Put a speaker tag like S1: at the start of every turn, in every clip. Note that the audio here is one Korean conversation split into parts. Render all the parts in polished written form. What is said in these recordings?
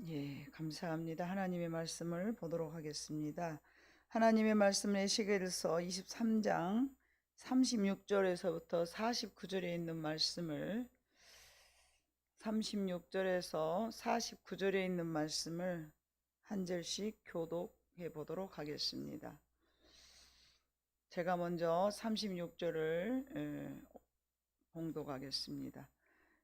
S1: 예, 감사합니다. 하나님의 말씀을 보도록 하겠습니다. 하나님의 말씀은 에스겔서 23장 36절에서부터 49절에 있는 말씀을 36절에서 49절에 있는 말씀을 한 절씩 교독해 보도록 하겠습니다. 제가 먼저 36절을 봉독하겠습니다.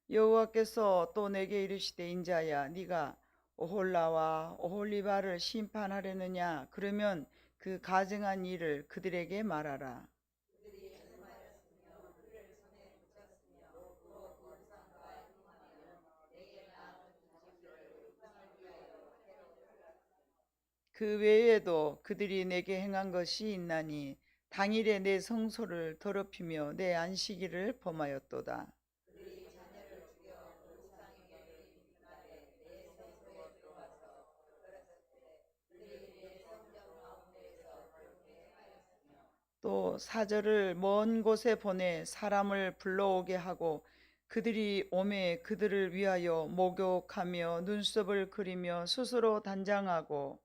S1: 여호와께서 또 내게 이르시되 인자야 네가 오홀라와 오홀리바를 심판하려느냐? 그러면 그 가증한 일을 그들에게 말하라. 그 외에도 그들이 내게 행한 것이 있나니 당일에 내 성소를 더럽히며 내 안식일을 범하였도다. 또 사절을 먼 곳에 보내 사람을 불러오게 하고 그들이 오매 그들을 위하여 목욕하며 눈썹을 그리며 스스로 단장하고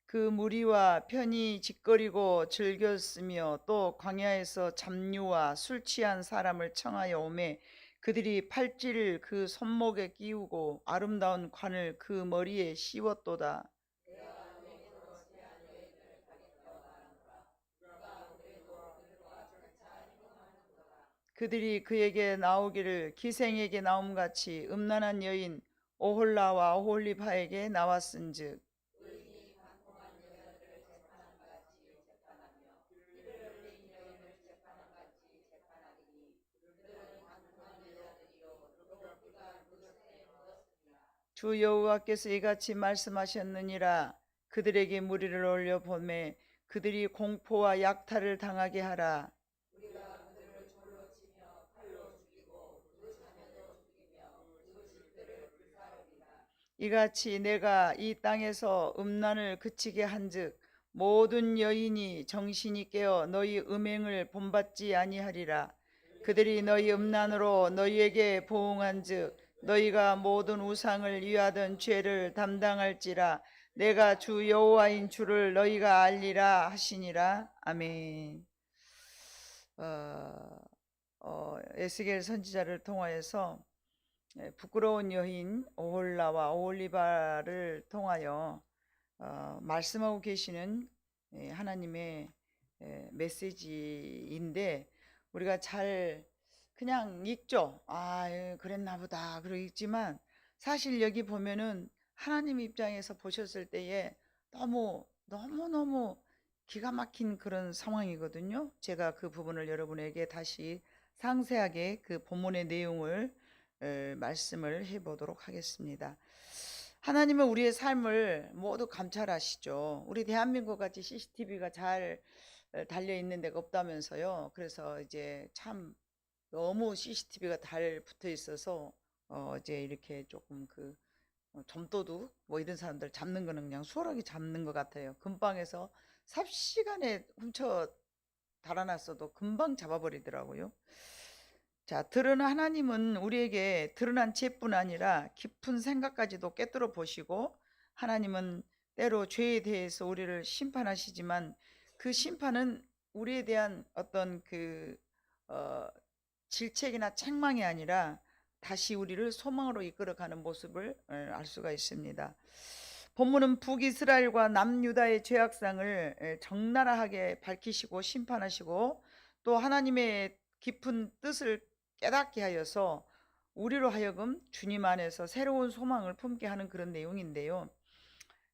S1: 그 무리와 편히 짓거리고 즐겼으며 또 광야에서 잡류와 술 취한 사람을 청하여 오매 그들이 팔찌를 그 손목에 끼우고 아름다운 관을 그 머리에 씌웠도다. 그들이 그에게 나오기를 기생에게 나옴같이 음란한 여인 오홀라와 오홀리바에게 나왔은즉 주 여호와께서 이같이 말씀하셨느니라. 그들에게 무리를 올려 보매 그들이 공포와 약탈을 당하게 하라. 이같이 내가 이 땅에서 음란을 그치게 한즉 모든 여인이 정신이 깨어 너희 음행을 본받지 아니하리라. 그들이 너희 음란으로 너희에게 보응한즉 너희가 모든 우상을 위하던 죄를 담당할지라. 내가 주 여호와인 주를 너희가 알리라 하시니라. 아멘. 에스겔 선지자를 통하여서 부끄러운 여인 오홀라와 오홀리바를 통하여 말씀하고 계시는 하나님의 메시지인데 우리가 잘 그냥 읽죠. 그랬나 보다 그러고 읽지만 사실 여기 보면은 하나님 입장에서 보셨을 때에 너무 기가 막힌 그런 상황이거든요. 제가 그 부분을 여러분에게 다시 상세하게 그 본문의 내용을 말씀을 해보도록 하겠습니다. 하나님은 우리의 삶을 모두 감찰하시죠. 우리 대한민국 같이 CCTV가 잘 달려있는 데가 없다면서요. 그래서 이제 참 너무 CCTV가 달 붙어 있어서 이제 이렇게 조금 점도둑 뭐 이런 사람들 잡는 거는 그냥 수월하게 잡는 것 같아요. 근방에서 삽시간에 훔쳐 달아났어도 금방 잡아버리더라고요. 자, 드러난 하나님은 우리에게 드러난 죄뿐 아니라 깊은 생각까지도 꿰뚫어 보시고 하나님은 때로 죄에 대해서 우리를 심판하시지만 그 심판은 우리에 대한 어떤 질책이나 책망이 아니라 다시 우리를 소망으로 이끌어가는 모습을 알 수가 있습니다. 본문은 북이스라엘과 남유다의 죄악상을 적나라하게 밝히시고 심판하시고 또 하나님의 깊은 뜻을 깨닫게 하여서 우리로 하여금 주님 안에서 새로운 소망을 품게 하는 그런 내용인데요.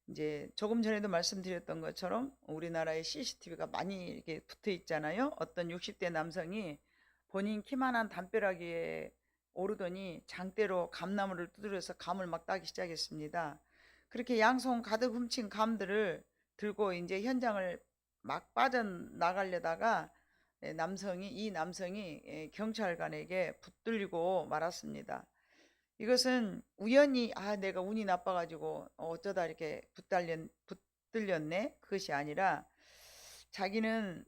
S1: 이제 조금 전에도 말씀드렸던 것처럼 우리나라에 CCTV가 많이 이렇게 붙어 있잖아요. 어떤 60대 남성이 본인 키만한 담벼락에 오르더니 장대로 감나무를 두드려서 감을 막 따기 시작했습니다. 그렇게 양손 가득 훔친 감들을 들고 이제 현장을 막 빠져나가려다가 이 남성이 경찰관에게 붙들리고 말았습니다. 이것은 우연히 내가 운이 나빠가지고 어쩌다 이렇게 붙들렸네 그것이 아니라 자기는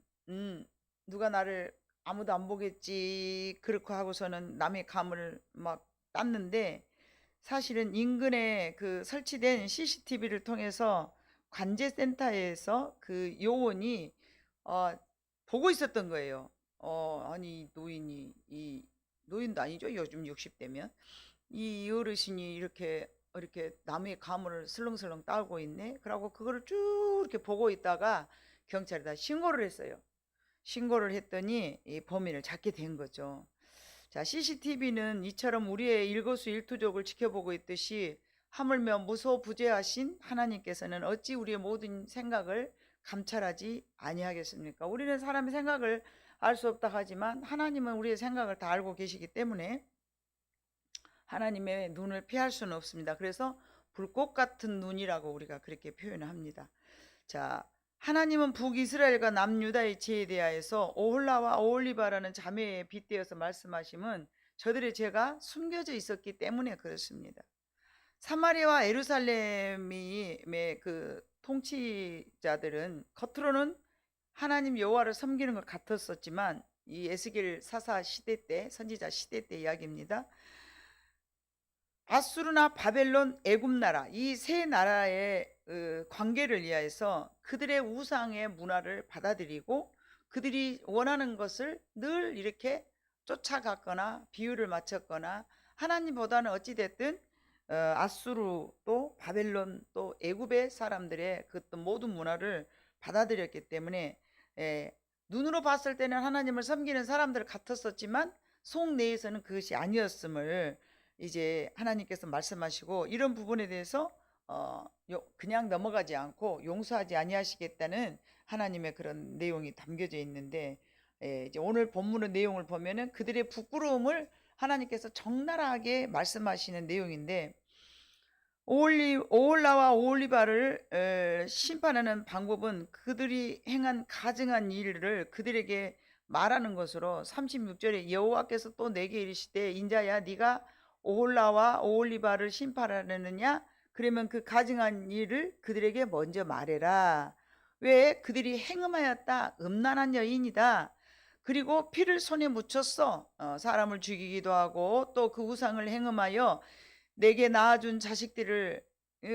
S1: 누가 나를 아무도 안 보겠지 그렇게 하고서는 남의 감을 막 땄는데, 사실은 인근에 그 설치된 CCTV를 통해서 관제센터에서 그 요원이 어, 보고 있었던 거예요. 아니 노인이, 이 노인도 아니죠, 요즘 60대면 이 어르신이 이렇게 남의 가물을 슬렁슬렁 따고 있네. 그러고 그거를 쭉 이렇게 보고 있다가 경찰에다 신고를 했어요. 신고를 했더니 이 범인을 잡게 된 거죠. 자, CCTV는 이처럼 우리의 일거수일투족을 지켜보고 있듯이 하물며 무소부재하신 하나님께서는 어찌 우리의 모든 생각을 감찰하지 아니하겠습니까? 우리는 사람의 생각을 알 수 없다 하지만 하나님은 우리의 생각을 다 알고 계시기 때문에 하나님의 눈을 피할 수는 없습니다. 그래서 불꽃 같은 눈이라고 우리가 그렇게 표현을 합니다. 자, 하나님은 북이스라엘과 남유다의 죄에 대하여서 오홀라와 오홀리바라는 자매에 빗대어서 말씀하심은 저들의 죄가 숨겨져 있었기 때문에 그렇습니다. 사마리아와 예루살렘의 그 통치자들은 겉으로는 하나님 여호와를 섬기는 것 같았었지만, 이 에스겔 사사 시대 때, 선지자 시대 때 이야기입니다. 아수르나 바벨론, 애굽나라 이 세 나라의 관계를 위하여서 그들의 우상의 문화를 받아들이고 그들이 원하는 것을 늘 이렇게 쫓아갔거나 비유를 맞췄거나, 하나님보다는 어찌됐든 아수르 또 바벨론 또 애굽의 사람들의 그 모든 문화를 받아들였기 때문에 눈으로 봤을 때는 하나님을 섬기는 사람들 같았었지만 속 내에서는 그것이 아니었음을 이제 하나님께서 말씀하시고, 이런 부분에 대해서 그냥 넘어가지 않고 용서하지 아니하시겠다는 하나님의 그런 내용이 담겨져 있는데, 이제 오늘 본문의 내용을 보면은 그들의 부끄러움을 하나님께서 적나라하게 말씀하시는 내용인데, 오홀라와 오홀리바를 심판하는 방법은 그들이 행한 가증한 일을 그들에게 말하는 것으로, 36절에 여호와께서 또 내게 이르시되 인자야 네가 오홀라와 오홀리바를 심판하느냐? 그러면 그 가증한 일을 그들에게 먼저 말해라. 왜? 그들이 행음하였다. 음란한 여인이다. 그리고 피를 손에 묻혔어. 사람을 죽이기도 하고 또 그 우상을 행음하여 내게 낳아준 자식들을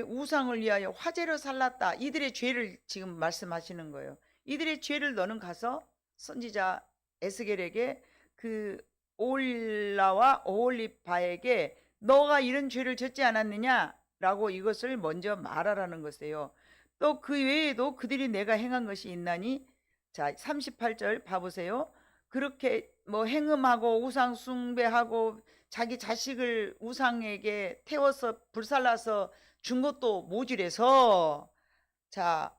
S1: 우상을 위하여 화제로 살랐다. 이들의 죄를 지금 말씀하시는 거예요. 이들의 죄를 너는 가서 선지자 에스겔에게 그 오홀라와 오홀리바에게 너가 이런 죄를 졌지 않았느냐라고 이것을 먼저 말하라는 것이에요. 또 그 외에도 그들이 내가 행한 것이 있나니, 자 38절 봐보세요. 그렇게 뭐 행음하고 우상 숭배하고 자기 자식을 우상에게 태워서 불살라서 준 것도 모질해서, 자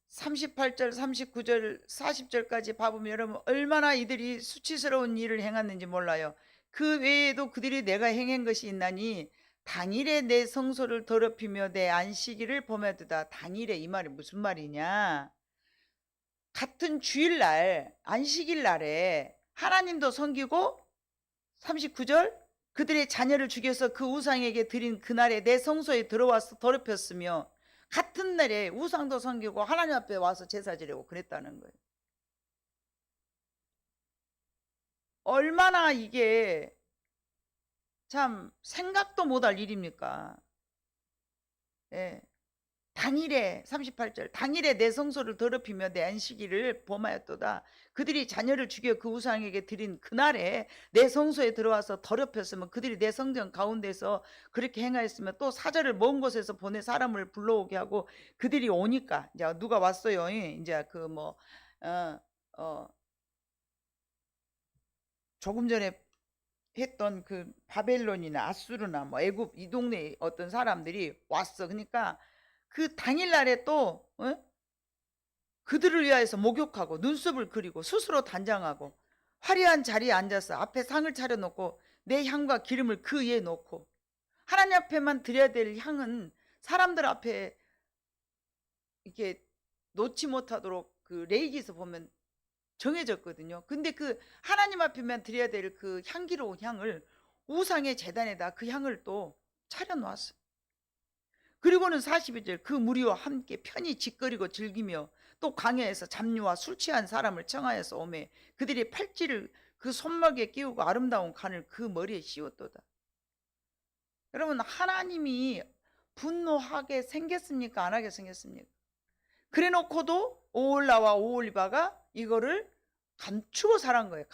S1: 38절 39절 40절까지 봐보면 여러분 얼마나 이들이 수치스러운 일을 행했는지 몰라요. 그 외에도 그들이 내가 행한 것이 있나니 당일에 내 성소를 더럽히며 내 안식일을 범하도다. 당일에 이 말이 무슨 말이냐? 같은 주일날 안식일 날에 하나님도 섬기고, 39절 그들의 자녀를 죽여서 그 우상에게 드린 그날에 내 성소에 들어와서 더럽혔으며, 같은 날에 우상도 섬기고 하나님 앞에 와서 제사 지내고 그랬다는 거예요. 얼마나 이게 참 생각도 못할 일입니까? 예. 당일에 38절 당일에 내 성소를 더럽히며 내 안식일을 범하였도다. 그들이 자녀를 죽여 그 우상에게 드린 그날에 내 성소에 들어와서 더럽혔으면, 그들이 내 성전 가운데서 그렇게 행하였으면 또 사절을 먼 곳에서 보내 사람을 불러오게 하고 그들이 오니까, 이제 누가 왔어요. 이제 그 뭐 조금 전에 했던 그 바벨론이나 아수르나 뭐 애굽 이 동네 어떤 사람들이 왔어. 그러니까 그 당일날에 또 그들을 위하여서 목욕하고 눈썹을 그리고 스스로 단장하고 화려한 자리에 앉아서 앞에 상을 차려놓고 내 향과 기름을 그 위에 놓고, 하나님 앞에만 드려야 될 향은 사람들 앞에 이렇게 놓지 못하도록 그 레이기에서 보면 정해졌거든요. 근데 그 하나님 앞에만 드려야 될 그 향기로운 향을 우상의 제단에다 그 향을 또 차려놓았어. 그리고는 42절 그 무리와 함께 편히 짓거리고 즐기며 또 광야에서 잡류와 술 취한 사람을 청하여서 오매 그들이 팔찌를 그 손목에 끼우고 아름다운 간을 그 머리에 씌웠도다. 여러분, 하나님이 분노하게 생겼습니까? 안 하게 생겼습니까? 그래 놓고도 오홀라와 오홀리바가 이거를 감추고 살아온 거예요.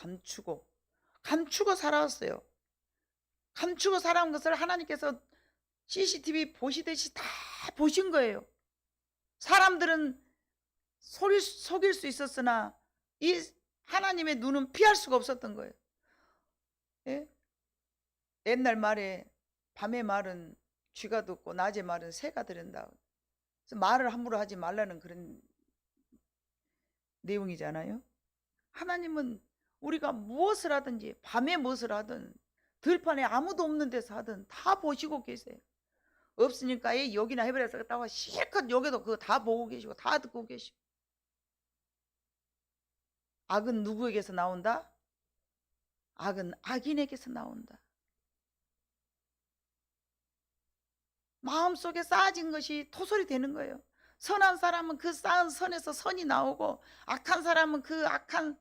S1: 감추고 살아왔어요. 감추고 살아온 것을 하나님께서 CCTV 보시듯이 다 보신 거예요. 사람들은 속일 수 있었으나 이 하나님의 눈은 피할 수가 없었던 거예요. 예? 옛날 말에 밤의 말은 쥐가 듣고 낮의 말은 새가 들은다. 그래서 말을 함부로 하지 말라는 그런 내용이잖아요. 하나님은 우리가 무엇을 하든지 밤에 무엇을 하든 들판에 아무도 없는 데서 하든 다 보시고 계세요. 없으니까 여기나 해버려서 갔다가 실컷 여기도 그거 다 보고 계시고 다 듣고 계시고. 악은 누구에게서 나온다? 악은 악인에게서 나온다. 마음속에 쌓아진 것이 토솔이 되는 거예요. 선한 사람은 그 쌓은 선에서 선이 나오고 악한 사람은 그 악한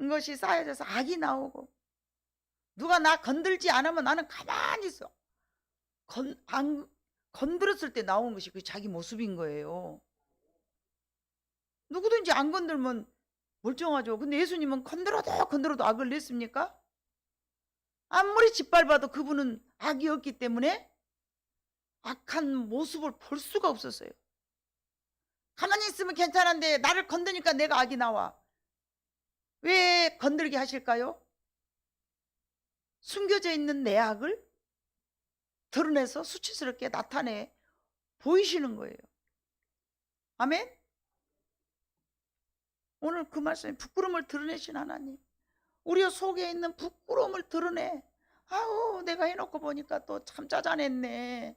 S1: 것이 쌓여져서 악이 나오고. 누가 나 건들지 않으면 나는 가만히 있어. 건드렸을 때 나오는 것이 그 자기 모습인 거예요. 누구든지 안 건들면 멀쩡하죠. 근데 예수님은 건드려도 악을 냈습니까? 아무리 짓밟아도 그분은 악이 없기 때문에 악한 모습을 볼 수가 없었어요. 가만히 있으면 괜찮은데 나를 건드니까 내가 악이 나와. 왜 건들게 하실까요? 숨겨져 있는 내 악을 드러내서 수치스럽게 나타내 보이시는 거예요. 아멘? 오늘 그 말씀에 부끄러움을 드러내신 하나님, 우리 속에 있는 부끄러움을 드러내. 아우, 내가 해놓고 보니까 또 참 짜잔했네.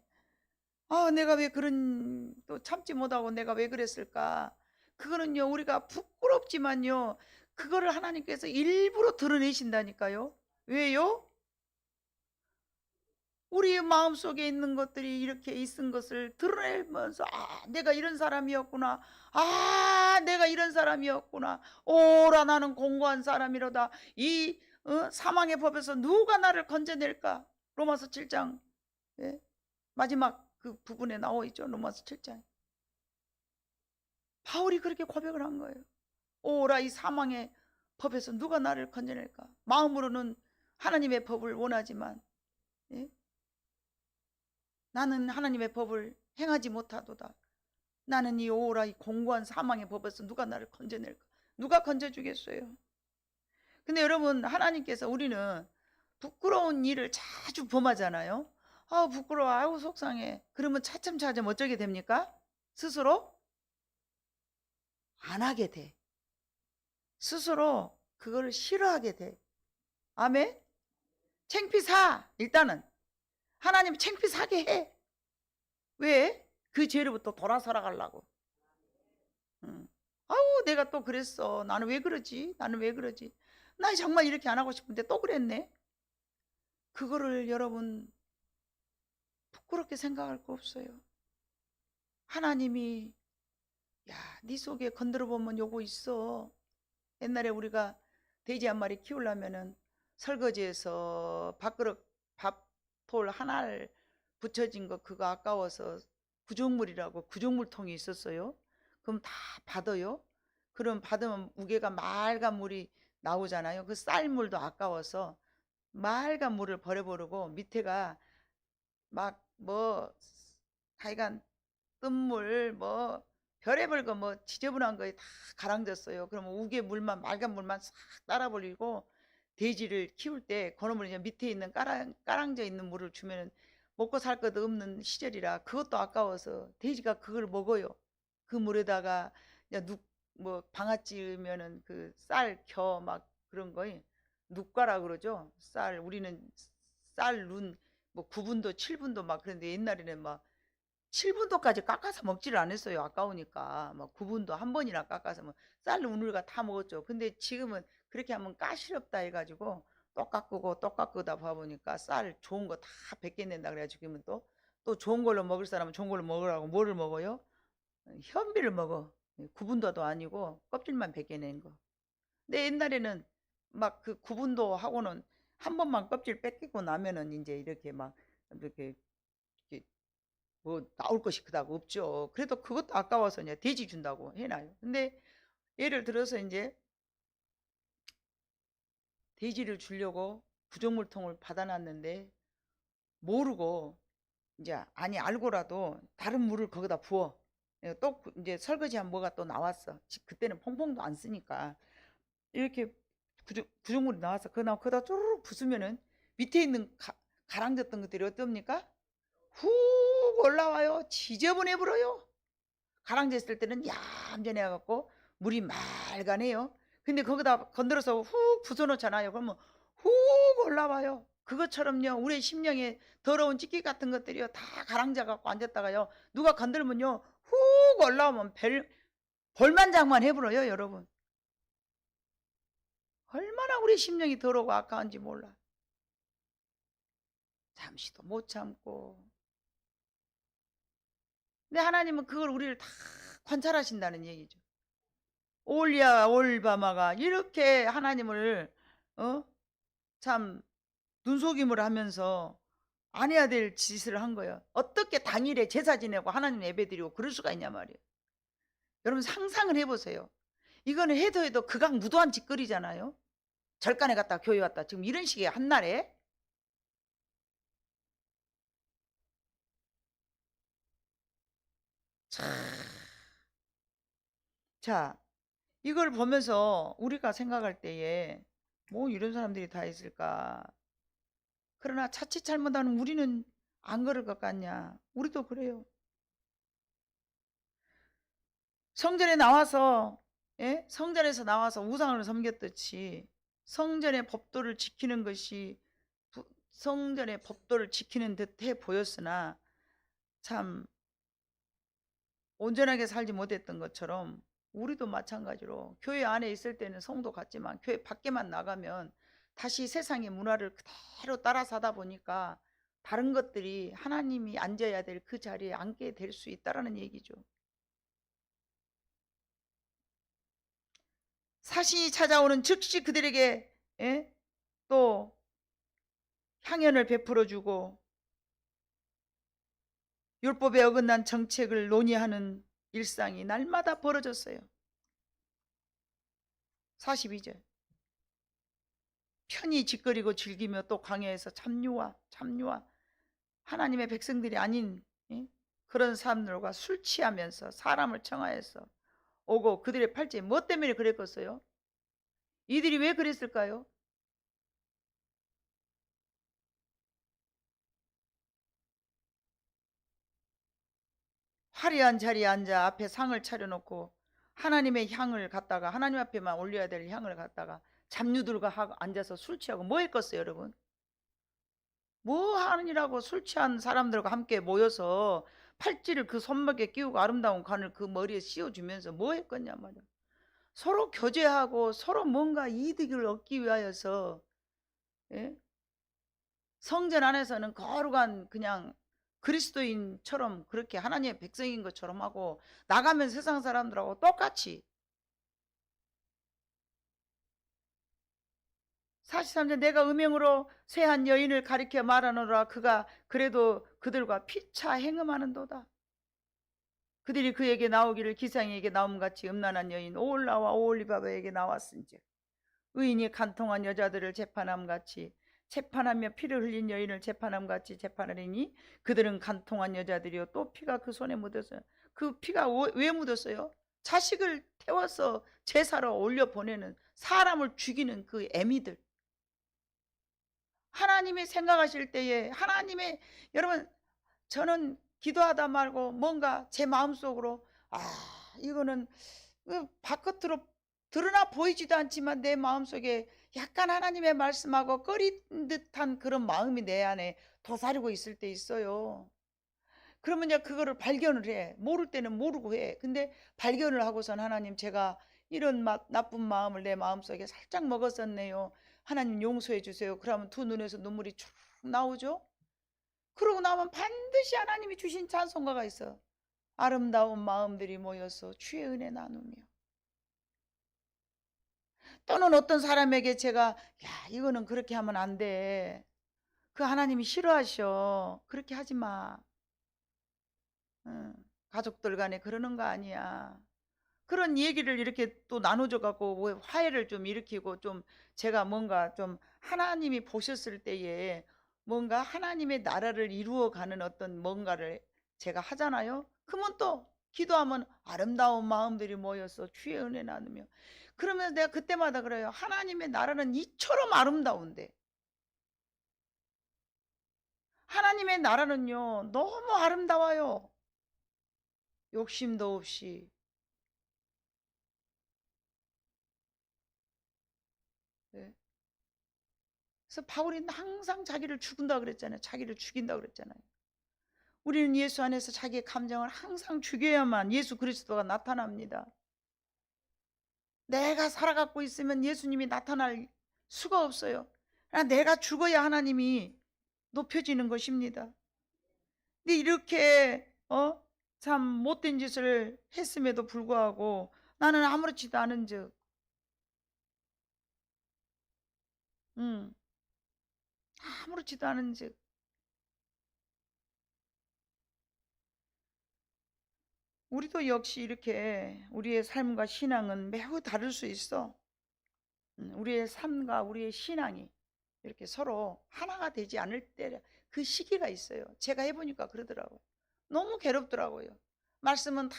S1: 아, 내가 왜 그런, 또 참지 못하고 내가 왜 그랬을까? 그거는요, 우리가 부끄럽지만요, 그거를 하나님께서 일부러 드러내신다니까요. 왜요? 우리의 마음속에 있는 것들이 이렇게 있은 것을 드러내면서, 아, 내가 이런 사람이었구나. 아, 내가 이런 사람이었구나. 오라, 나는 공고한 사람이로다. 이 사망의 법에서 누가 나를 건져낼까? 로마서 7장 마지막 그 부분에 나와 있죠. 로마서 7장. 바울이 그렇게 고백을 한 거예요. 오라, 이 사망의 법에서 누가 나를 건져낼까? 마음으로는 하나님의 법을 원하지만 나는 하나님의 법을 행하지 못하도다. 나는 이 오라, 이 공고한 사망의 법에서 누가 나를 건져낼까? 누가 건져주겠어요? 근데 여러분, 하나님께서 우리는 부끄러운 일을 자주 범하잖아요. 아, 부끄러워. 아우, 속상해. 그러면 차츰차츰 어쩌게 됩니까? 스스로 안 하게 돼. 스스로 그거를 싫어하게 돼. 아멘? 창피사. 일단은 하나님 창피사게 해. 왜? 그 죄로부터 돌아서라 가려고. 아우, 내가 또 그랬어. 나는 왜 그러지? 나 정말 이렇게 안 하고 싶은데 또 그랬네. 그거를 여러분 부끄럽게 생각할 거 없어요. 하나님이, 야, 네 속에 건드려 보면 요거 있어. 옛날에 우리가 돼지 한 마리 키우려면은 설거지해서 밥그릇 밥톨 하나를 붙여진 거 그거 아까워서 구정물이라고 구정물통이 있었어요. 그럼 다 받아요. 그럼 받으면 무게가 맑은 물이 나오잖아요. 그 쌀물도 아까워서 맑은 물을 버려버리고 밑에가 막 뭐 하여간 뜬물 뭐 별의별 거 뭐 지저분한 거에 다 가라앉았어요. 그러면 우게 물만 맑은 물만 싹 따라 버리고 돼지를 키울 때 그놈을 이제 밑에 있는 까랑져 있는 물을 주면 먹고 살 것도 없는 시절이라 그것도 아까워서 돼지가 그걸 먹어요. 그 물에다가 뭐 방아찌면은 그 쌀 겨 막 그런 거에 눅가라 그러죠. 쌀 우리는 쌀눈 뭐 9분도 7분도 막 그런데 옛날에는 막 7분도까지 깎아서 먹지를 않았어요. 아까우니까 막 9분도 한 번이나 깎아서 뭐 쌀 우물가 다 먹었죠. 근데 지금은 그렇게 하면 가시럽다 해가지고 또 깎으다 봐보니까 쌀 좋은 거 다 벗겨낸다 그래가지고 그러면 또 좋은 걸로 먹을 사람은 좋은 걸로 먹으라고 뭐를 먹어요? 현미를 먹어. 구분도도 아니고 껍질만 벗겨낸 거. 근데 옛날에는 막 그 구분도 하고는 한 번만 껍질 뺏기고 나면은 이제 이렇게 막 이렇게 뭐 나올 것이 그닥 없죠. 그래도 그것도 아까워서 이제 돼지 준다고 해놔요. 근데 예를 들어서 이제 돼지를 주려고 구조물통을 받아놨는데 모르고 이제 아니 알고라도 다른 물을 거기다 부어. 또 이제 설거지하면 뭐가 또 나왔어. 그때는 퐁퐁도 안 쓰니까 이렇게 구조물이 나와서 그나 거기다 쪼르륵 부수면은 밑에 있는 가랑졌던 것들이 어떻습니까? 훅 올라와요. 지저분해 불어요. 가랑졌을 때는 얌전해 갖고 물이 맑아네요. 근데 거기다 건드려서 훅 부숴놓잖아요. 그러면 훅 올라와요. 그것처럼요 우리 심령에 더러운 찌끼 같은 것들이요 다 가랑자 갖고 앉았다가요 누가 건들면요 훅 올라오면 볼만장만 해버려요. 여러분 얼마나 우리 심령이 더러고 아까운지 몰라. 잠시도 못 참고. 근데 하나님은 그걸 우리를 다 관찰하신다는 얘기죠. 올리아 올바마가 이렇게 하나님을 참 눈속임을 하면서 안 해야 될 짓을 한 거예요. 어떻게 당일에 제사 지내고 하나님 예배드리고 그럴 수가 있냐 말이에요. 여러분 상상을 해보세요. 이거는 해도 극악 무도한 짓거리잖아요. 절간에 갔다 교회 왔다 지금 이런 식의 한날에. 자 이걸 보면서 우리가 생각할 때에 뭐 이런 사람들이 다 있을까. 그러나 자칫 잘못하면 우리는 안 그럴 것 같냐. 우리도 그래요. 성전에 나와서 성전에서 나와서 우상을 섬겼듯이 성전의 법도를 지키는 것이 성전의 법도를 지키는 듯해 보였으나 참 온전하게 살지 못했던 것처럼 우리도 마찬가지로 교회 안에 있을 때는 성도 같지만 교회 밖에만 나가면 다시 세상의 문화를 그대로 따라 사다 보니까 다른 것들이 하나님이 앉아야 될 그 자리에 앉게 될 수 있다는 얘기죠. 사신이 찾아오는 즉시 그들에게 또 향연을 베풀어주고 율법에 어긋난 정책을 논의하는 일상이 날마다 벌어졌어요. 42절 편히 짓거리고 즐기며 또 광야에서 참유와 하나님의 백성들이 아닌 그런 사람들과 술 취하면서 사람을 청하여서 오고 그들의 팔찌 뭐 때문에 그랬겠어요? 이들이 왜 그랬을까요? 화려한 자리에 앉아 앞에 상을 차려놓고 하나님의 향을 갖다가 하나님 앞에만 올려야 될 향을 갖다가 잡류들과 앉아서 술 취하고 뭐 했겠어요 여러분? 뭐 하느니라고 술 취한 사람들과 함께 모여서 팔찌를 그 손목에 끼우고 아름다운 관을 그 머리에 씌워주면서 뭐 했겠냐 말이야. 서로 교제하고 서로 뭔가 이득을 얻기 위하여서 성전 안에서는 거룩한 그냥 그리스도인처럼 그렇게 하나님의 백성인 것처럼 하고 나가면 세상 사람들하고 똑같이 43절 내가 음행으로 쇠한 여인을 가리켜 말하노라 그가 그래도 그들과 피차 행음하는도다. 그들이 그에게 나오기를 기상에게 나옴같이 음란한 여인 오올라와 오올리바바에게 나왔은즉 의인이 간통한 여자들을 재판함같이 재판하며 피를 흘린 여인을 재판함같이 재판하리니 그들은 간통한 여자들이요 또 피가 그 손에 묻었어요. 그 피가 왜 묻었어요? 자식을 태워서 제사로 올려보내는 사람을 죽이는 그 애미들. 하나님이 생각하실 때에 하나님의 여러분 저는 기도하다 말고 뭔가 제 마음속으로 이거는 바깥으로 드러나 보이지도 않지만 내 마음속에 약간 하나님의 말씀하고 꺼린 듯한 그런 마음이 내 안에 도사리고 있을 때 있어요. 그러면 이제 그거를 발견을 해. 모를 때는 모르고 해. 근데 발견을 하고선 하나님 제가 이런 나쁜 마음을 내 마음속에 살짝 먹었었네요. 하나님 용서해 주세요. 그러면 두 눈에서 눈물이 쭉 나오죠. 그러고 나면 반드시 하나님이 주신 찬송가가 있어. 아름다운 마음들이 모여서 주의 은혜 나누며, 또는 어떤 사람에게 제가 야 이거는 그렇게 하면 안 돼, 그 하나님이 싫어하셔, 그렇게 하지 마, 응, 가족들 간에 그러는 거 아니야, 그런 얘기를 이렇게 또 나눠줘 갖고 화해를 좀 일으키고, 좀 제가 뭔가 좀 하나님이 보셨을 때에 뭔가 하나님의 나라를 이루어가는 어떤 뭔가를 제가 하잖아요. 그러면 또 기도하면 아름다운 마음들이 모여서 주의 은혜 나누며, 그러면서 내가 그때마다 그래요. 하나님의 나라는 이처럼 아름다운데, 하나님의 나라는요 너무 아름다워요. 욕심도 없이. 네. 그래서 바울이 항상 자기를 죽인다 그랬잖아요. 자기를 죽인다 그랬잖아요. 우리는 예수 안에서 자기의 감정을 항상 죽여야만 예수 그리스도가 나타납니다. 내가 살아가고 있으면 예수님이 나타날 수가 없어요. 내가 죽어야 하나님이 높여지는 것입니다. 근데 이렇게 참 못된 짓을 했음에도 불구하고 나는 아무렇지도 않은 즉, 아무렇지도 않은 즉, 우리도 역시 이렇게 우리의 삶과 신앙은 매우 다를 수 있어. 우리의 삶과 우리의 신앙이 이렇게 서로 하나가 되지 않을 때 그 시기가 있어요. 제가 해보니까 그러더라고요. 너무 괴롭더라고요. 말씀은 다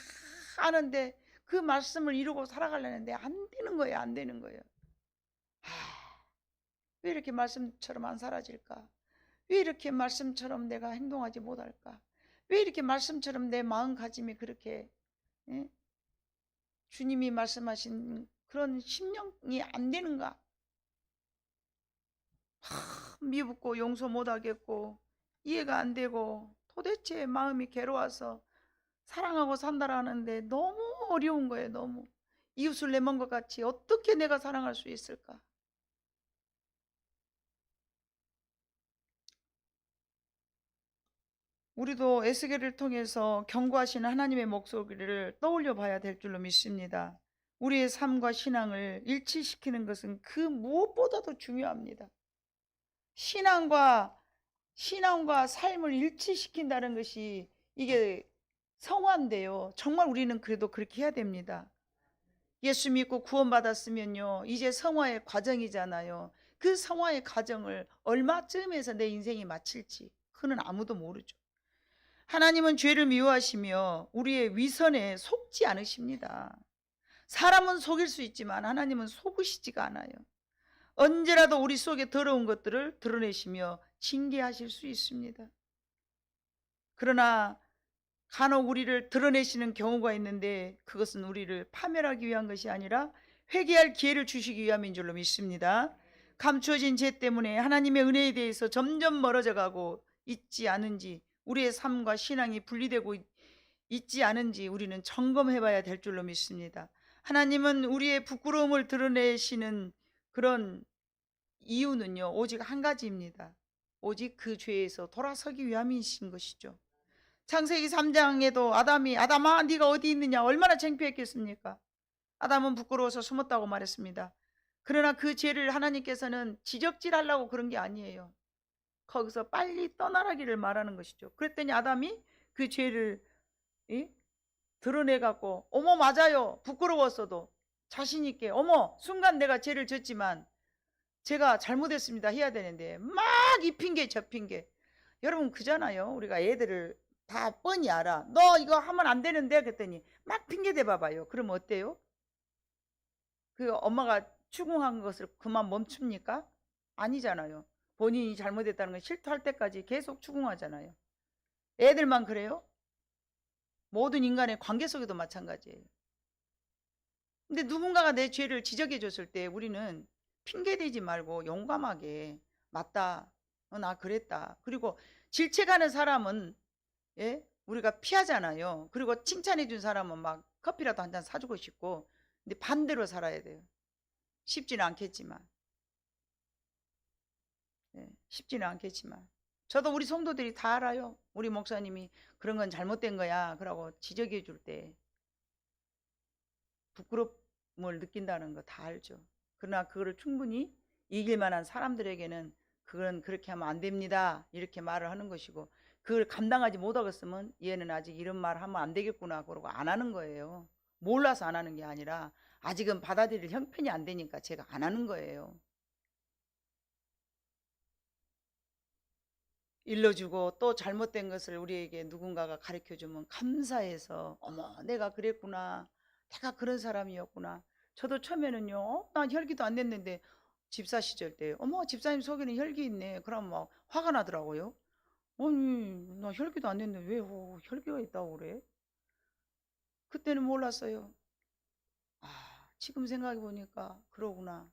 S1: 아는데 그 말씀을 이루고 살아가려는데 안 되는 거예요. 안 되는 거예요. 왜 이렇게 말씀처럼 안 사라질까? 왜 이렇게 말씀처럼 내가 행동하지 못할까? 왜 이렇게 말씀처럼 내 마음가짐이 그렇게, 예? 주님이 말씀하신 그런 심령이 안 되는가? 미흡고 용서 못하겠고 이해가 안 되고 도대체 마음이 괴로워서 사랑하고 산다라는데 너무 어려운 거예요. 너무 이웃을 내 몸과 같이 어떻게 내가 사랑할 수 있을까? 우리도 에스겔을 통해서 경고하시는 하나님의 목소리를 떠올려 봐야 될 줄로 믿습니다. 우리의 삶과 신앙을 일치시키는 것은 그 무엇보다도 중요합니다. 신앙과 삶을 일치시킨다는 것이 이게 성화인데요. 정말 우리는 그래도 그렇게 해야 됩니다. 예수 믿고 구원받았으면요, 이제 성화의 과정이잖아요. 그 성화의 과정을 얼마쯤에서 내 인생이 마칠지 그는 아무도 모르죠. 하나님은 죄를 미워하시며 우리의 위선에 속지 않으십니다. 사람은 속일 수 있지만 하나님은 속으시지가 않아요. 언제라도 우리 속에 더러운 것들을 드러내시며 징계하실 수 있습니다. 그러나 간혹 우리를 드러내시는 경우가 있는데 그것은 우리를 파멸하기 위한 것이 아니라 회개할 기회를 주시기 위함인 줄로 믿습니다. 감추어진 죄 때문에 하나님의 은혜에 대해서 점점 멀어져 가고 있지 않은지, 우리의 삶과 신앙이 분리되고 있지 않은지 우리는 점검해 봐야 될 줄로 믿습니다. 하나님은 우리의 부끄러움을 드러내시는 그런 이유는요, 오직 한 가지입니다. 오직 그 죄에서 돌아서기 위함이신 것이죠. 창세기 3장에도 아담아 네가 어디 있느냐, 얼마나 창피했겠습니까? 아담은 부끄러워서 숨었다고 말했습니다. 그러나 그 죄를 하나님께서는 지적질하려고 그런 게 아니에요. 거기서 빨리 떠나라기를 말하는 것이죠. 그랬더니 아담이 그 죄를 드러내갖고 어머 맞아요, 부끄러웠어도 자신 있게 어머 순간 내가 죄를 졌지만 제가 잘못했습니다 해야 되는데 막 이 핑계 저 핑계. 여러분 그잖아요. 우리가 애들을 다 뻔히 알아. 너 이거 하면 안 되는데 그랬더니 막 핑계 대봐봐요. 그럼 어때요? 그 엄마가 추궁한 것을 그만 멈춥니까? 아니잖아요. 본인이 잘못했다는 걸 실토할 때까지 계속 추궁하잖아요. 애들만 그래요? 모든 인간의 관계 속에도 마찬가지예요. 근데 누군가가 내 죄를 지적해 줬을 때 우리는 핑계대지 말고 용감하게 맞다, 나 그랬다. 그리고 질책하는 사람은 우리가 피하잖아요. 그리고 칭찬해 준 사람은 막 커피라도 한 잔 사주고 싶고. 근데 반대로 살아야 돼요. 쉽지는 않겠지만. 쉽지는 않겠지만 저도 우리 성도들이 다 알아요. 우리 목사님이 그런 건 잘못된 거야 그러고 지적해 줄 때 부끄러움을 느낀다는 거 다 알죠. 그러나 그거를 충분히 이길 만한 사람들에게는 그건 그렇게 하면 안 됩니다 이렇게 말을 하는 것이고, 그걸 감당하지 못하겠으면 얘는 아직 이런 말 하면 안 되겠구나 그러고 안 하는 거예요. 몰라서 안 하는 게 아니라 아직은 받아들일 형편이 안 되니까 제가 안 하는 거예요. 일러주고 또 잘못된 것을 우리에게 누군가가 가르쳐주면 감사해서 어머 내가 그랬구나, 내가 그런 사람이었구나. 저도 처음에는요 난 혈기도 안 냈는데 집사 시절 때 어머 집사님 속에는 혈기 있네 그럼 막 화가 나더라고요. 아니 나 혈기도 안 냈는데 왜 혈기가 있다고 그래. 그때는 몰랐어요. 지금 생각해 보니까 그러구나.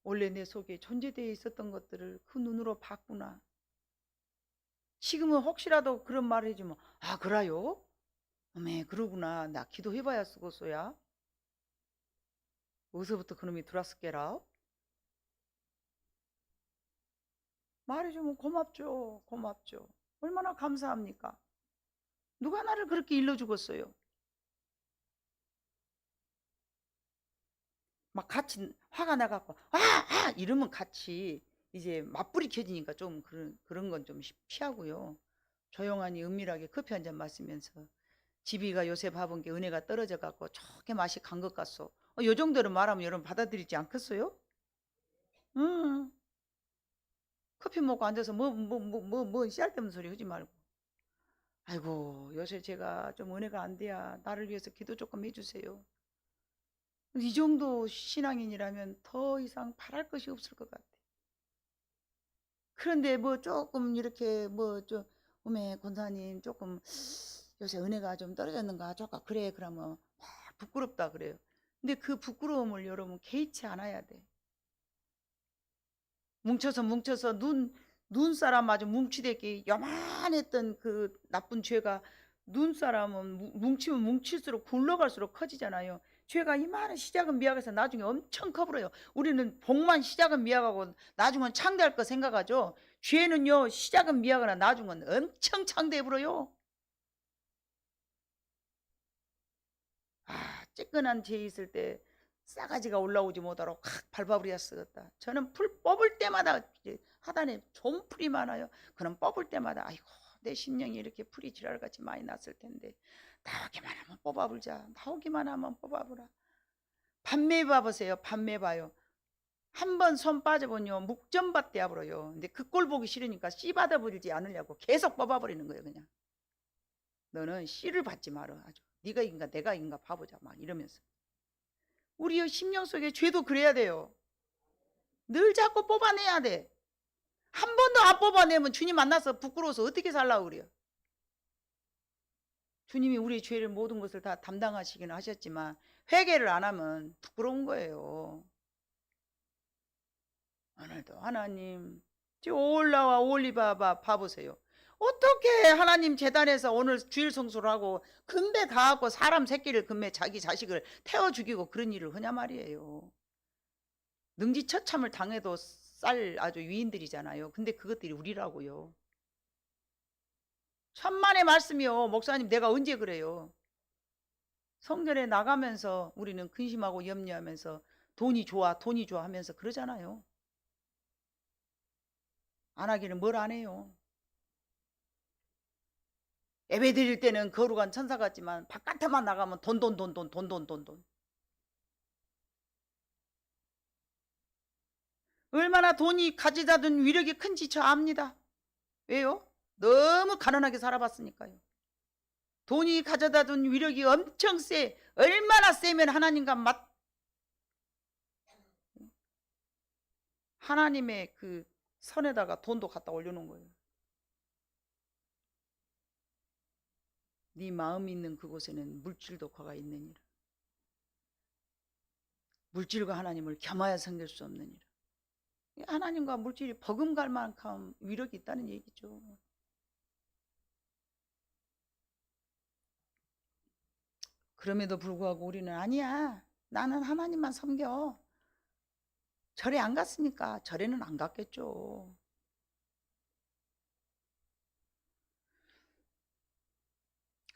S1: 원래 내 속에 존재되어 있었던 것들을 그 눈으로 봤구나. 지금은 혹시라도 그런 말을 해주면 그래요? 어메 그러구나. 나 기도해봐야 쓰겠소야. 어디서부터 그놈이 들어왔을게라. 말해주면 고맙죠. 고맙죠. 얼마나 감사합니까. 누가 나를 그렇게 일러주겠어요. 막 같이 화가 나갖고 이러면 같이 이제 맞불이 켜지니까 좀 그런 건 좀 피하고요. 조용하니 은밀하게 커피 한 잔 마시면서 집이가 요새 밥은 게 은혜가 떨어져 갖고 좋게 맛이 간 것 같소. 요 정도로 말하면 여러분 받아들이지 않겠어요? 커피 먹고 앉아서 씨알데없는 소리 하지 말고. 아이고 요새 제가 좀 은혜가 안 돼야 나를 위해서 기도 조금 해주세요. 이 정도 신앙인이라면 더 이상 바랄 것이 없을 것 같아. 그런데 뭐 조금 이렇게 어메 권사님 조금 요새 은혜가 좀 떨어졌는가 조금 그래 그러면 막 부끄럽다 그래요. 근데 그 부끄러움을 여러분 개의치 않아야 돼. 뭉쳐서 눈사람 아주 뭉치대기 요만했던 그 나쁜 죄가 눈사람은 뭉치면 뭉칠수록 굴러갈수록 커지잖아요. 죄가 이만한 시작은 미약해서 나중에 엄청 커버려요. 우리는 복만 시작은 미약하고 나중은 창대할 거 생각하죠. 죄는요 시작은 미약하나 나중은 엄청 창대해버려요. 쬐끈한 죄 있을 때 싸가지가 올라오지 못하러 확 밟아버려 쓰겠다. 저는 풀 뽑을 때마다 하단에 좀 풀이 많아요. 그럼 뽑을 때마다 아이고 내 심령이 이렇게 풀이 지랄같이 많이 났을 텐데 나오기만 하면 뽑아보자. 나오기만 하면 뽑아보라. 밤매 봐보세요. 밤매 봐요. 한 번 손 빠져보면요 묵전밭 되어버려요. 근데 그 꼴 보기 싫으니까 씨 받아버리지 않으려고 계속 뽑아버리는 거예요. 그냥 너는 씨를 받지 마라. 아주 네가 인가 내가 인가 봐보자 막 이러면서. 우리의 심령 속에 죄도 그래야 돼요. 늘 자꾸 뽑아내야 돼. 한 번도 안 뽑아내면 주님 만나서 부끄러워서 어떻게 살라고 그래요. 주님이 우리의 죄를 모든 것을 다 담당하시기는 하셨지만 회개를 안 하면 부끄러운 거예요. 오늘도 하나님 올라와 올리바 봐보세요. 어떻게 하나님 재단에서 오늘 주일 성수를 하고 금배 가갖고 사람 새끼를 금배 자기 자식을 태워 죽이고 그런 일을 하냐 말이에요. 능지처참을 당해도 쌀 아주 위인들이잖아요. 근데 그것들이 우리라고요. 천만의 말씀이요. 목사님 내가 언제 그래요. 성전에 나가면서 우리는 근심하고 염려하면서 돈이 좋아 하면서 그러잖아요. 안 하기는 뭘 안 해요. 예배 드릴 때는 거룩한 천사 같지만 바깥에만 나가면 돈. 얼마나 돈이 가지다든 위력이 큰지 저 압니다. 왜요? 너무 가난하게 살아봤으니까요. 돈이 가져다둔 위력이 엄청 세. 얼마나 세면 하나님의 그 선에다가 돈도 갖다 올려놓은 거예요. 네 마음이 있는 그곳에는 물질도 거가 있느니라. 물질과 하나님을 겸하여 섬길 수 없느니라. 하나님과 물질이 버금갈 만큼 위력이 있다는 얘기죠. 그럼에도 불구하고 우리는 아니야. 나는 하나님만 섬겨. 절에 안 갔으니까 절에는 안 갔겠죠.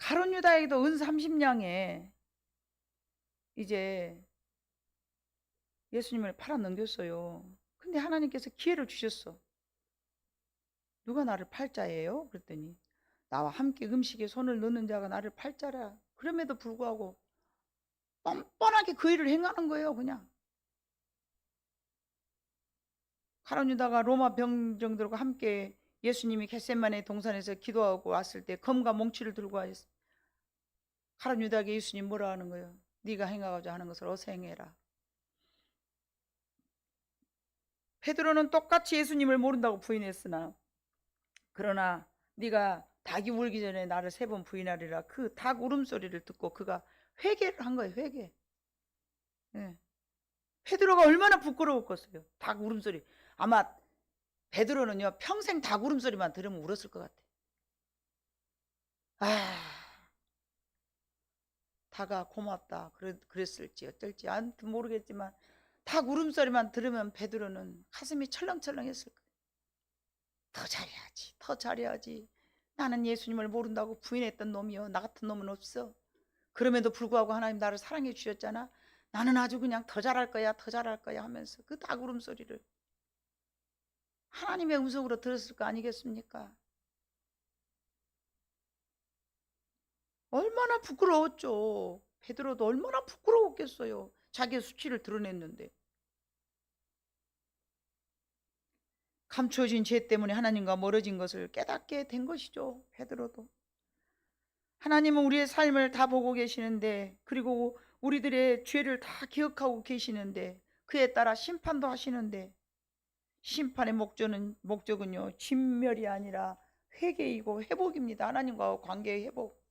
S1: 가룟 유다에게도 은 30냥에 이제 예수님을 팔아 넘겼어요. 근데 하나님께서 기회를 주셨어. 누가 나를 팔자예요? 그랬더니 나와 함께 음식에 손을 넣는 자가 나를 팔자라. 그럼에도 불구하고 뻔뻔하게 그 일을 행하는 거예요. 그냥 가룟 유다가 로마 병정들과 함께 예수님이 겟세마네 동산에서 기도하고 왔을 때 검과 몽치를 들고 왔어요. 가룟 유다에게 예수님 뭐라 하는 거예요? 네가 행하고자 하는 것을 어서 행해라. 베드로는 똑같이 예수님을 모른다고 부인했으나 그러나 네가 닭이 울기 전에 나를 3번 부인하리라. 그 닭 울음소리를 듣고 그가 회개를 한 거예요. 회개. 예. 베드로가 얼마나 부끄러웠겠어요. 닭 울음소리. 아마 베드로는요 평생 닭 울음소리만 들으면 울었을 것 같아. 아, 닭아 고맙다 그랬을지 어쩔지 아무튼 모르겠지만 닭 울음소리만 들으면 베드로는 가슴이 철렁철렁했을 거예요. 더 잘해야지, 더 잘해야지. 나는 예수님을 모른다고 부인했던 놈이요, 나 같은 놈은 없어. 그럼에도 불구하고 하나님 나를 사랑해 주셨잖아. 나는 아주 그냥 더 잘할 거야, 더 잘할 거야 하면서 그 닭 울음소리를 하나님의 음성으로 들었을 거 아니겠습니까? 얼마나 부끄러웠죠. 베드로도 얼마나 부끄러웠겠어요. 자기의 수치를 드러냈는데. 감추어진 죄 때문에 하나님과 멀어진 것을 깨닫게 된 것이죠. 베드로도. 하나님은 우리의 삶을 다 보고 계시는데, 그리고 우리들의 죄를 다 기억하고 계시는데, 그에 따라 심판도 하시는데, 심판의 목적은요 진멸이 아니라 회개이고 회복입니다. 하나님과 관계의 회복.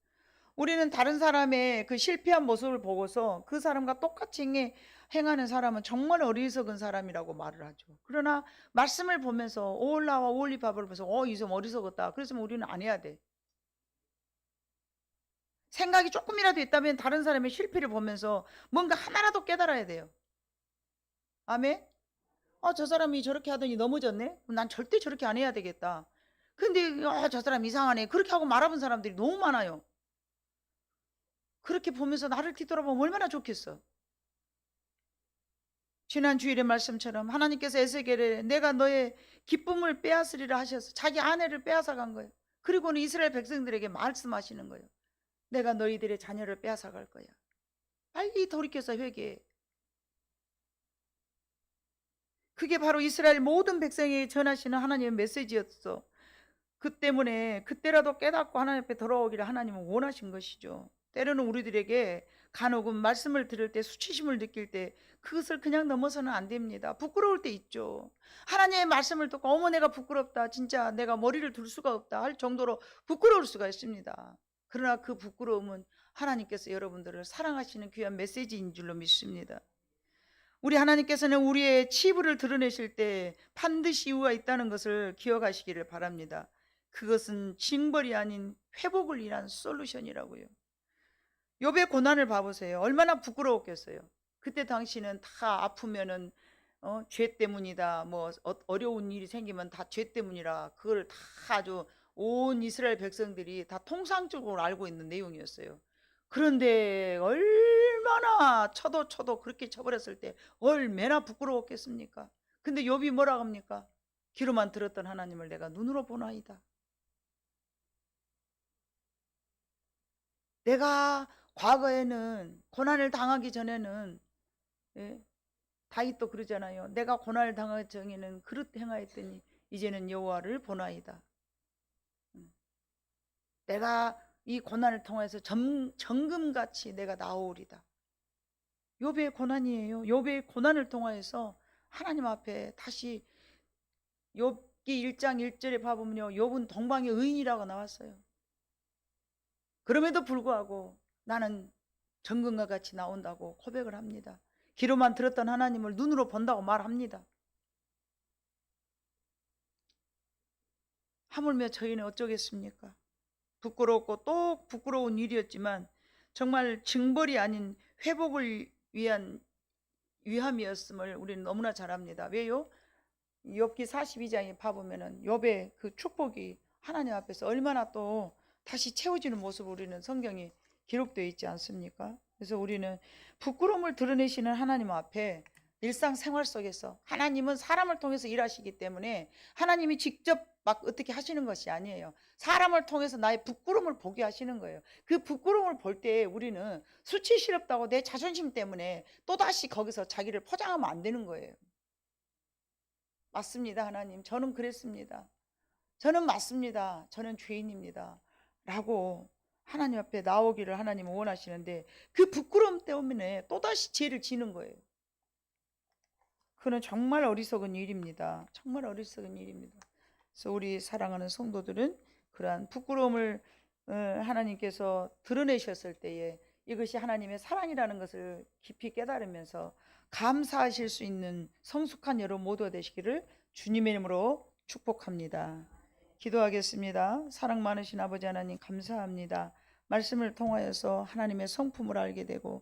S1: 우리는 다른 사람의 그 실패한 모습을 보고서 그 사람과 똑같이 행하는 사람은 정말 어리석은 사람이라고 말을 하죠. 그러나 말씀을 보면서 오홀라와 오홀리밥을 보면서 이 사람 어리석었다. 그래서 우리는 안 해야 돼. 생각이 조금이라도 있다면 다른 사람의 실패를 보면서 뭔가 하나라도 깨달아야 돼요. 아멘. 저 사람이 저렇게 하더니 넘어졌네. 난 절대 저렇게 안 해야 되겠다. 근데 저 사람 이상하네. 그렇게 하고 말아본 사람들이 너무 많아요. 그렇게 보면서 나를 뒤돌아보면 얼마나 좋겠어. 지난 주일의 말씀처럼 하나님께서 에스겔에 내가 너의 기쁨을 빼앗으리라 하셔서 자기 아내를 빼앗아 간 거예요. 그리고는 이스라엘 백성들에게 말씀하시는 거예요. 내가 너희들의 자녀를 빼앗아 갈 거야. 빨리 돌이켜서 회개해. 그게 바로 이스라엘 모든 백성에게 전하시는 하나님의 메시지였어. 그 때문에 그때라도 깨닫고 하나님 앞에 돌아오기를 하나님은 원하신 것이죠. 때로는 우리들에게 간혹은 말씀을 들을 때 수치심을 느낄 때 그것을 그냥 넘어서는 안 됩니다. 부끄러울 때 있죠. 하나님의 말씀을 듣고 어머 내가 부끄럽다, 진짜 내가 머리를 둘 수가 없다 할 정도로 부끄러울 수가 있습니다. 그러나 그 부끄러움은 하나님께서 여러분들을 사랑하시는 귀한 메시지인 줄로 믿습니다. 우리 하나님께서는 우리의 치부를 드러내실 때 반드시 이유가 있다는 것을 기억하시기를 바랍니다. 그것은 징벌이 아닌 회복을 위한 솔루션이라고요. 욥의 고난을 봐보세요. 얼마나 부끄러웠겠어요. 그때 당시는 다 아프면은 죄 때문이다. 뭐 어려운 일이 생기면 다 죄 때문이라 그걸 다 아주 온 이스라엘 백성들이 다 통상적으로 알고 있는 내용이었어요. 그런데 얼마나 쳐도 그렇게 쳐버렸을 때 얼마나 부끄러웠겠습니까? 근데 욥이 뭐라 합니까? 귀로만 들었던 하나님을 내가 눈으로 보나이다. 내가 과거에는 고난을 당하기 전에는 다윗도 그러잖아요. 내가 고난을 당하기 전에는 그릇 행하였더니 이제는 여호와를 보나이다. 내가 이 고난을 통해서 정금같이 내가 나오리다. 욥의 고난이에요. 욥의 고난을 통해서 하나님 앞에 다시 욥기 1장 1절에 봐보면요. 욥은 동방의 의인이라고 나왔어요. 그럼에도 불구하고 나는 정금과 같이 나온다고 고백을 합니다. 귀로만 들었던 하나님을 눈으로 본다고 말합니다. 하물며 저희는 어쩌겠습니까? 부끄럽고 또 부끄러운 일이었지만 정말 징벌이 아닌 회복을 위한 위함이었음을 우리는 너무나 잘 압니다. 왜요? 욥기 42장에 봐보면은 욥의 그 축복이 하나님 앞에서 얼마나 또 다시 채워지는 모습을 우리는 성경이 기록되어 있지 않습니까? 그래서 우리는 부끄러움을 드러내시는 하나님 앞에 일상생활 속에서 하나님은 사람을 통해서 일하시기 때문에 하나님이 직접 막 어떻게 하시는 것이 아니에요. 사람을 통해서 나의 부끄러움을 보게 하시는 거예요. 그 부끄러움을 볼 때 우리는 수치스럽다고 내 자존심 때문에 또다시 거기서 자기를 포장하면 안 되는 거예요. 맞습니다, 하나님. 저는 그랬습니다. 저는 맞습니다. 저는 죄인입니다. 라고 하나님 앞에 나오기를 하나님은 원하시는데 그 부끄러움 때문에 또다시 죄를 지는 거예요. 그는 정말 어리석은 일입니다. 정말 어리석은 일입니다. 그래서 우리 사랑하는 성도들은 그러한 부끄러움을 하나님께서 드러내셨을 때에 이것이 하나님의 사랑이라는 것을 깊이 깨달으면서 감사하실 수 있는 성숙한 여러분 모두가 되시기를 주님의 이름으로 축복합니다. 기도하겠습니다. 사랑 많으신 아버지 하나님 감사합니다. 말씀을 통하여서 하나님의 성품을 알게 되고